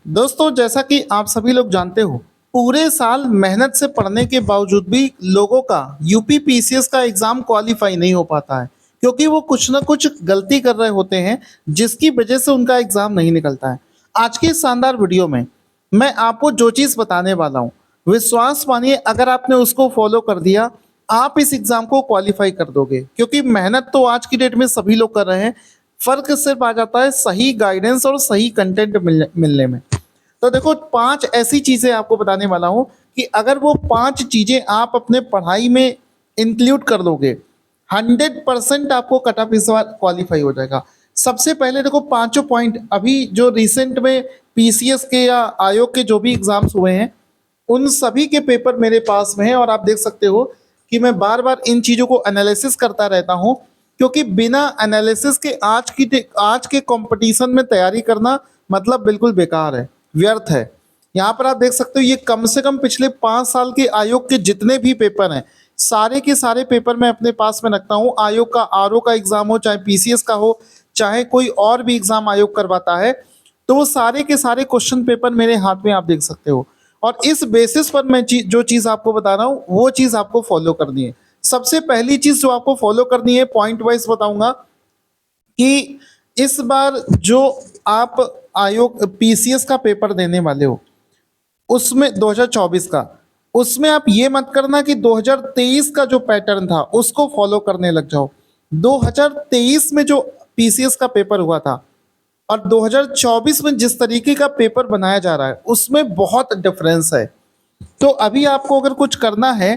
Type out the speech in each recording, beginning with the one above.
दोस्तों, जैसा कि आप सभी लोग जानते हो, पूरे साल मेहनत से पढ़ने के बावजूद भी लोगों का यूपी पीसीएस का एग्ज़ाम क्वालीफाई नहीं हो पाता है, क्योंकि वो कुछ न कुछ गलती कर रहे होते हैं, जिसकी वजह से उनका एग्ज़ाम नहीं निकलता है। आज की इस शानदार वीडियो में मैं आपको जो चीज़ बताने वाला हूँ, विश्वास मानिए अगर आपने उसको फ़ॉलो कर दिया, आप इस एग्ज़ाम को क्वालीफाई कर दोगे, क्योंकि मेहनत तो आज की डेट में सभी लोग कर रहे हैं, फ़र्क सिर्फ़ आ जाता है सही गाइडेंस और सही कंटेंट मिलने में। तो देखो 5 ऐसी चीज़ें आपको बताने वाला हूँ कि अगर वो 5 चीज़ें आप अपने पढ़ाई में इंक्लूड कर लोगे, 100% आपको कट ऑफ इस बार क्वालीफाई हो जाएगा। सबसे पहले देखो पाँचों पॉइंट अभी जो रिसेंट में पीसीएस के या आयोग के जो भी एग्ज़ाम्स हुए हैं, उन सभी के पेपर मेरे पास में हैं और आप देख सकते हो कि मैं बार-बार इन चीज़ों को एनालिसिस करता रहता हूँ, क्योंकि बिना एनालिसिस के आज के कॉम्पिटिशन में तैयारी करना मतलब बिल्कुल बेकार है, व्यर्थ है। यहाँ पर आप देख सकते हो ये कम से कम पिछले 5 साल के आयोग के जितने भी पेपर हैं, सारे के सारे पेपर मैं अपने पास में रखता हूँ। आयोग का आरओ का एग्ज़ाम हो, चाहे पीसीएस का हो, चाहे कोई और भी एग्ज़ाम आयोग करवाता है, तो वो सारे के सारे क्वेश्चन पेपर मेरे हाथ में आप देख सकते हो। और इस बेसिस पर मैं जो चीज़ आपको बता रहा हूँ, वो चीज़ आपको फॉलो करनी है। सबसे पहली चीज़ जो आपको फॉलो करनी है, पॉइंट वाइज़ बताऊँगा कि इस बार जो आप आयोग पीसीएस का पेपर देने वाले हो, उसमें 2024 का, उसमें आप ये मत करना कि 2023 का जो पैटर्न था, उसको फॉलो करने लग जाओ। 2023 में जो पीसीएस का पेपर हुआ था और 2024 में जिस तरीके का पेपर बनाया जा रहा है, उसमें बहुत डिफरेंस है। तो अभी आपको अगर कुछ करना है,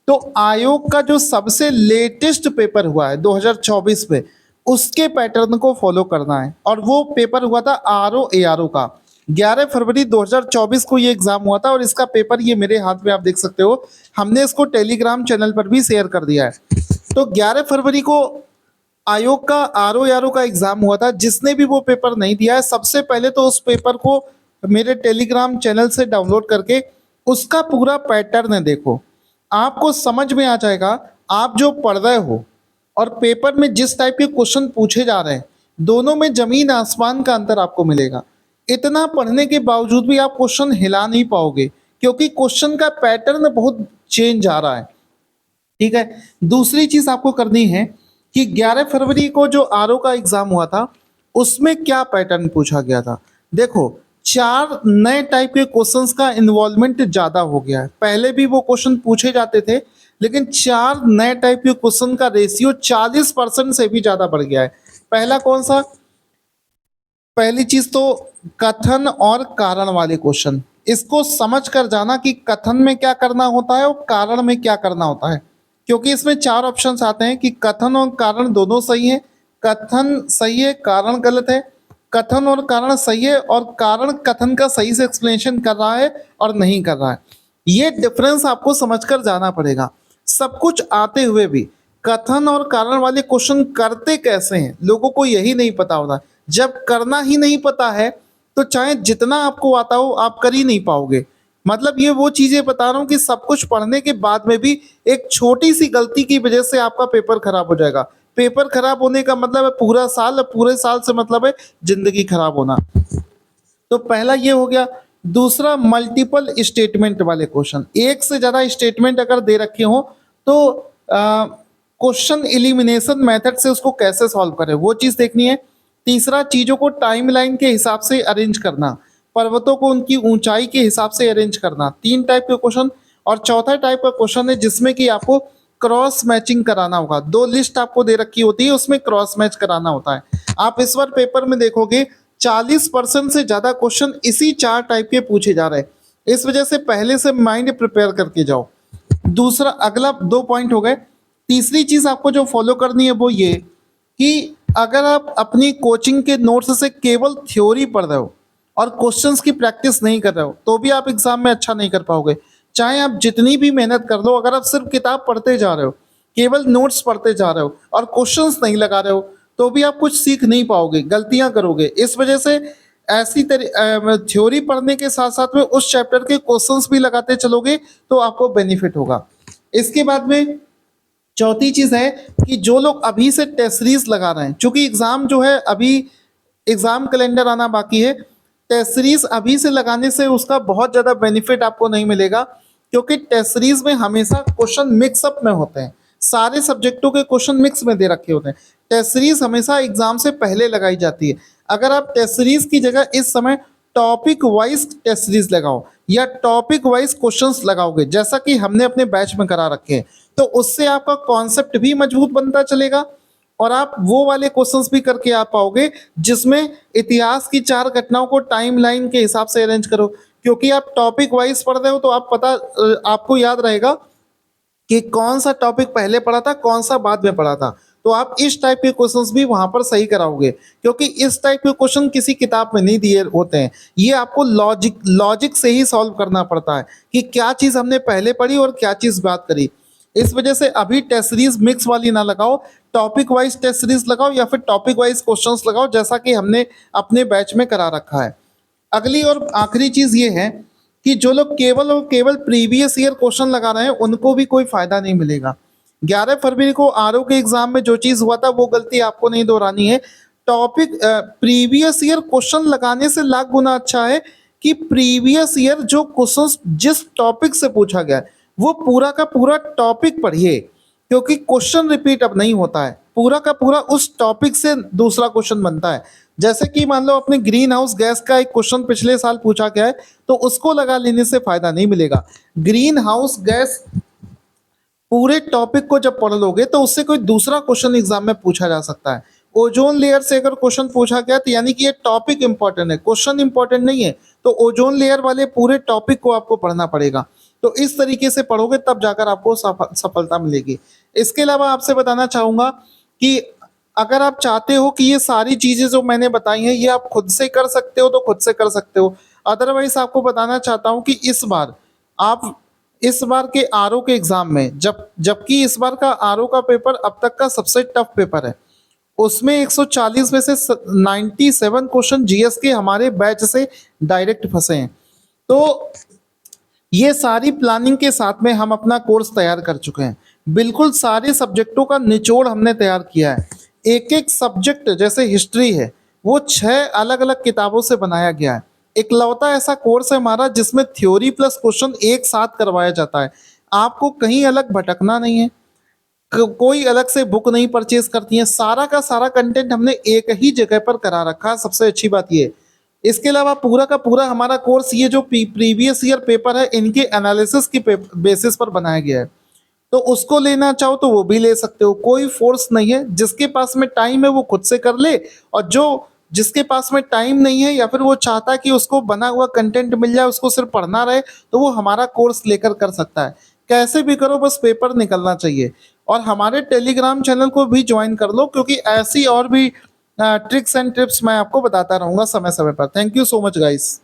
तो आयोग का जो सबसे लेटेस्ट पेपर हुआ है 2024 में, उसके पैटर्न को फॉलो करना है और वो पेपर हुआ था आरओ एआरओ का। 11 फरवरी 2024 को ये एग्ज़ाम हुआ था और इसका पेपर ये मेरे हाथ में आप देख सकते हो। हमने इसको टेलीग्राम चैनल पर भी शेयर कर दिया है। तो 11 फरवरी को आयोग का आरओ एआरओ का एग्ज़ाम हुआ था। जिसने भी वो पेपर नहीं दिया है, सबसे पहले तो उस पेपर को मेरे टेलीग्राम चैनल से डाउनलोड करके उसका पूरा पैटर्न देखो। आपको समझ में आ जाएगा, आप जो पढ़ रहे हो और पेपर में जिस टाइप के क्वेश्चन पूछे जा रहे हैं, दोनों में ज़मीन आसमान का अंतर आपको मिलेगा। इतना पढ़ने के बावजूद भी आप क्वेश्चन हिला नहीं पाओगे, क्योंकि क्वेश्चन का पैटर्न बहुत चेंज आ रहा है। ठीक है? दूसरी चीज़ आपको करनी है कि 11 फरवरी को जो आरओ का एग्ज़ाम हुआ था, उसमें क्या पैटर्न पूछा गया था? देखो, 4 नए टाइप के क्वेश्चंस का इन्वॉल्वमेंट ज़्यादा हो गया है। पहले भी वो क्वेश्चन पूछे जाते थे, लेकिन 4 नए टाइप के क्वेश्चन का रेशियो 40% से भी ज़्यादा बढ़ गया है। पहला कौन-सा? पहली चीज़ तो कथन और कारण वाले क्वेश्चन। इसको समझ कर जाना कि कथन में क्या करना होता है और कारण में क्या करना होता है। क्योंकि इसमें 4 ऑप्शंस आते हैं कि कथन और कारण दोनों सही हैं, कथन सही है, कारण गलत है, कथन और कारण सही है और कारण कथन का सही से एक्सप्लेनेशन कर रहा है और नहीं कर रहा है। ये डिफरेंस आपको समझकर जाना पड़ेगा। सब कुछ आते हुए भी कथन और कारण वाले क्वेश्चन करते कैसे हैं, लोगों को यही नहीं पता होता। जब करना ही नहीं पता है, तो चाहे जितना आपको आता हो, आप कर ही नहीं पाओगे। मतलब ये वो चीज़ें बता रहा हूँ कि सब कुछ पढ़ने के बाद में भी एक छोटी-सी गलती की वजह से आपका पेपर खराब हो जाएगा। पेपर खराब होने का मतलब है पूरा साल, और पूरे साल से मतलब है ज़िंदगी खराब होना। तो पहला ये हो गया। दूसरा, मल्टीपल स्टेटमेंट वाले क्वेश्चन। एक से ज़्यादा स्टेटमेंट अगर दे रखे हों, तो क्वेश्चन एलिमिनेशन मेथड से उसको कैसे सॉल्व करें, वो चीज़ देखनी है। तीसरा, चीज़ों को टाइमलाइन के हिसाब से अरेंज करना, पर्वतों को उनकी ऊंचाई के हिसाब से अरेंज करना। 3 टाइप के क्वेश्चन। और चौथा टाइप का क्वेश्चन है जिसमें कि आपको क्रॉस मैचिंग कराना होगा। 2 लिस्ट आपको दे रखी होती है, उसमें क्रॉस मैच कराना होता है। आप इस बार पेपर में देखोगे 40% से ज़्यादा क्वेश्चन इसी 4 टाइप के पूछे जा रहे हैं। इस वजह से पहले से माइंड प्रिपेयर करके जाओ। दूसरा, अगला 2 पॉइंट हो गए। तीसरी चीज़ आपको जो फॉलो करनी है वो ये कि अगर आप अपनी कोचिंग के नोट्स से केवल थ्योरी पढ़ रहे हो और क्वेश्चंस की प्रैक्टिस नहीं कर रहे हो, तो भी आप एग्जाम में अच्छा नहीं कर पाओगे। चाहे आप जितनी भी मेहनत कर लो, अगर आप सिर्फ किताब पढ़ते जा रहे हो, केवल नोट्स पढ़ते जा रहे हो और क्वेश्चंस नहीं लगा रहे हो, तो भी आप कुछ सीख नहीं पाओगे, गलतियां करोगे। इस वजह से थ्योरी पढ़ने के साथ साथ में उस चैप्टर के क्वेश्चंस भी लगाते चलोगे, तो आपको बेनिफिट होगा। इसके बाद में चौथी चीज़ है कि जो लोग अभी से टेस्ट सीरीज लगा रहे हैं, चूंकि एग्ज़ाम जो है अभी एग्ज़ाम कैलेंडर आना बाकी है, टेस्ट सीरीज अभी से लगाने से उसका बहुत ज़्यादा बेनिफिट आपको नहीं मिलेगा, क्योंकि टेस्ट सीरीज में हमेशा क्वेश्चन मिक्सअप में होते हैं, सारे सब्जेक्टों के क्वेश्चन मिक्स में दे रखे होते हैं। टेस्ट सीरीज हमेशा एग्जाम से पहले लगाई जाती है। अगर आप टेस्ट सीरीज की जगह इस समय टॉपिक वाइज टेस्ट सीरीज लगाओ या टॉपिक वाइज क्वेश्चंस लगाओगे, जैसा कि हमने अपने बैच में करा रखे हैं, तो उससे आपका कॉन्सेप्ट भी मजबूत बनता चलेगा और आप वो वाले क्वेश्चंस भी करके आ पाओगे जिसमें इतिहास की 4 घटनाओं को टाइमलाइन के हिसाब से अरेंज करो। क्योंकि आप टॉपिक वाइज पढ़ रहे हो तो आपको याद रहेगा कि कौन सा टॉपिक पहले पढ़ा था, कौन सा बाद में पढ़ा था। तो आप इस टाइप के क्वेश्चंस भी वहां पर सही कराओगे, क्योंकि इस टाइप के क्वेश्चन किसी किताब में नहीं दिए होते हैं। ये आपको लॉजिक से ही सॉल्व करना पड़ता है कि क्या चीज़ हमने पहले पढ़ी और क्या चीज़ बात करी। इस वजह से अभी टेस्ट सीरीज मिक्स वाली ना लगाओ, टॉपिक वाइज टेस्ट सीरीज लगाओ या फिर टॉपिक वाइज क्वेश्चंस लगाओ, जैसा कि हमने अपने बैच में करा रखा है। अगली और आखिरी चीज़ ये है कि जो लोग केवल और केवल प्रीवियस ईयर क्वेश्चन लगा रहे हैं उनको भी कोई फायदा नहीं मिलेगा। 11 फरवरी को आरओ के एग्जाम में जो चीज़ हुआ था वो गलती आपको नहीं दोहरानी है। टॉपिक प्रीवियस ईयर क्वेश्चन लगाने से लाख गुना अच्छा है कि प्रीवियस ईयर जो क्वेश्चन जिस टॉपिक से पूछा गया है वो पूरा का पूरा टॉपिक पढ़िए, क्योंकि क्वेश्चन रिपीट अब नहीं होता है, पूरा का पूरा उस टॉपिक से दूसरा क्वेश्चन बनता है। जैसे कि मान लो अपने ग्रीन हाउस गैस का एक क्वेश्चन पिछले साल पूछा गया है, तो उसको लगा लेने से फायदा नहीं मिलेगा। ग्रीन हाउस गैस पूरे टॉपिक को जब पढ़ लोगे तो उससे कोई दूसरा क्वेश्चन एग्जाम में पूछा जा सकता है। ओजोन लेयर से अगर क्वेश्चन पूछा गया तो यानी कि ये टॉपिक इंपॉर्टेंट है, क्वेश्चन इंपॉर्टेंट नहीं है, तो ओजोन लेयर वाले पूरे टॉपिक को आपको पढ़ना पड़ेगा। तो इस तरीके से पढ़ोगे तब जाकर आपको सफलता मिलेगी। इसके अलावा आपसे बताना चाहूँगा कि अगर आप चाहते हो कि ये सारी चीज़ें जो मैंने बताई हैं ये आप खुद से कर सकते हो तो खुद से कर सकते हो। अदरवाइज़ आपको बताना चाहता हूँ कि इस बार के आरओ के एग्ज़ाम में जबकि इस बार का आरओ का पेपर अब तक का सबसे टफ पेपर है। उसमें 140 में से 97 क्वेश्चन जीएस के हमारे बैच से डायरेक्ट फंसे हैं। तो ये सारी प्लानिंग के साथ में हम अपना कोर्स तैयार कर चुके हैं। बिल्कुल सारे सब्जेक्टों का निचोड़ हमने तैयार किया है। एक-एक सब्जेक्ट जैसे हिस्ट्री है, वो 6 अलग-अलग किताबों से बनाया गया है। इकलौता ऐसा कोर्स है हमारा जिसमें थ्योरी प्लस क्वेश्चन एक साथ करवाया जाता है। आपको कहीं अलग भटकना नहीं है, कोई अलग से बुक नहीं परचेज करती है, सारा का सारा कंटेंट हमने एक ही जगह पर करा रखा है, सबसे अच्छी बात ये। इसके अलावा पूरा का पूरा हमारा कोर्स ये जो प्रीवियस ईयर पेपर है इनके एनालिसिस की बेसिस पर बनाया गया है। तो उसको लेना चाहो तो वो भी ले सकते हो, कोई फोर्स नहीं है। जिसके पास में टाइम है वो खुद से कर ले, और जिसके पास में टाइम नहीं है या फिर वो चाहता है कि उसको बना हुआ कंटेंट मिल जाए, उसको सिर्फ पढ़ना रहे, तो वो हमारा कोर्स लेकर कर सकता है। कैसे भी करो, बस पेपर निकलना चाहिए। और हमारे टेलीग्राम चैनल को भी ज्वाइन कर लो, क्योंकि ऐसी और भी ट्रिक्स एंड टिप्स मैं आपको बताता रहूँगा समय समय पर। Thank you so much guys.